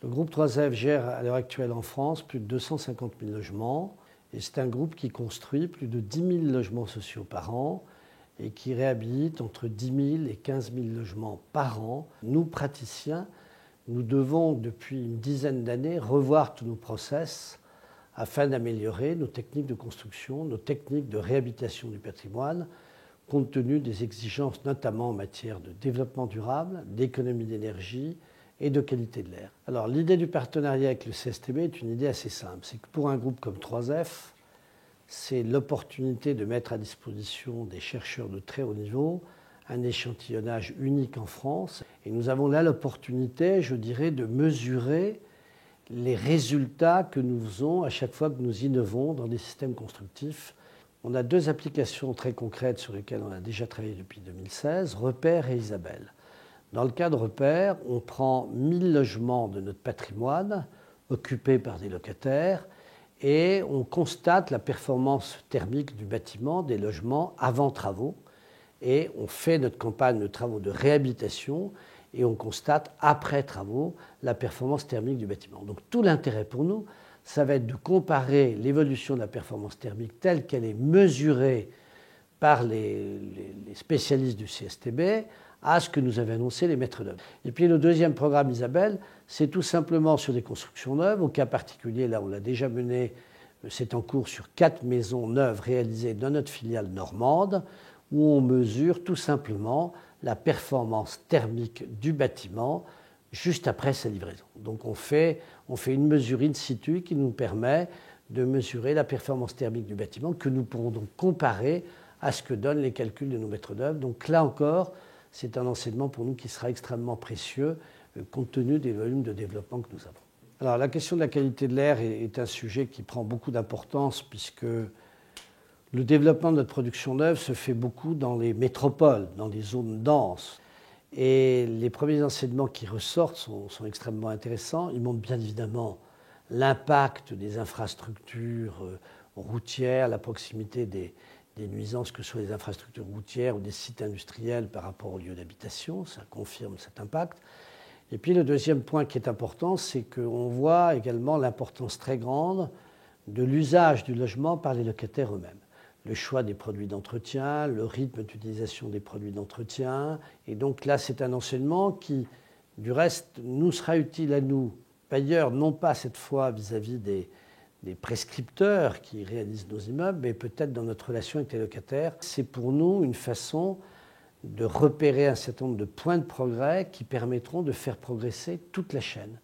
Le groupe 3F gère à l'heure actuelle en France plus de 250 000 logements et c'est un groupe qui construit plus de 10 000 logements sociaux par an et qui réhabilite entre 10 000 et 15 000 logements par an. Nous, praticiens, nous devons depuis une dizaine d'années revoir tous nos process afin d'améliorer nos techniques de construction, nos techniques de réhabilitation du patrimoine, compte tenu des exigences notamment en matière de développement durable, d'économie d'énergie et de qualité de l'air. Alors l'idée du partenariat avec le CSTB est une idée assez simple. C'est que pour un groupe comme 3F, c'est l'opportunité de mettre à disposition des chercheurs de très haut niveau un échantillonnage unique en France. Et nous avons là l'opportunité, je dirais, de mesurer les résultats que nous faisons à chaque fois que nous innovons dans des systèmes constructifs. On a deux applications très concrètes sur lesquelles on a déjà travaillé depuis 2016, Repère et Isabelle. Dans le cas de Repère, on prend 1000 logements de notre patrimoine occupés par des locataires et on constate la performance thermique du bâtiment, des logements avant travaux. Et on fait notre campagne de travaux de réhabilitation et on constate après travaux la performance thermique du bâtiment. Donc tout l'intérêt pour nous, ça va être de comparer l'évolution de la performance thermique telle qu'elle est mesurée par les spécialistes du CSTB à ce que nous avaient annoncé les maîtres d'œuvre. Et puis le deuxième programme Isabelle, c'est tout simplement sur des constructions neuves. Au cas particulier, là on l'a déjà mené, c'est en cours sur 4 maisons neuves réalisées dans notre filiale normande, où on mesure tout simplement la performance thermique du bâtiment juste après sa livraison. Donc on fait une mesure in situ qui nous permet de mesurer la performance thermique du bâtiment que nous pourrons donc comparer à ce que donnent les calculs de nos maîtres d'œuvre. Donc là encore, c'est un enseignement pour nous qui sera extrêmement précieux compte tenu des volumes de développement que nous avons. Alors la question de la qualité de l'air est un sujet qui prend beaucoup d'importance puisque le développement de notre production neuve se fait beaucoup dans les métropoles, dans les zones denses. Et les premiers enseignements qui ressortent sont extrêmement intéressants. Ils montrent bien évidemment l'impact des infrastructures routières, la proximité des nuisances, que ce soit des infrastructures routières ou des sites industriels par rapport aux lieux d'habitation. Ça confirme cet impact. Et puis le deuxième point qui est important, c'est qu'on voit également l'importance très grande de l'usage du logement par les locataires eux-mêmes. Le choix des produits d'entretien, le rythme d'utilisation des produits d'entretien. Et donc là, c'est un enseignement qui, du reste, nous sera utile à nous, bailleurs, non pas cette fois vis-à-vis des prescripteurs qui réalisent nos immeubles, mais peut-être dans notre relation avec les locataires. C'est pour nous une façon de repérer un certain nombre de points de progrès qui permettront de faire progresser toute la chaîne.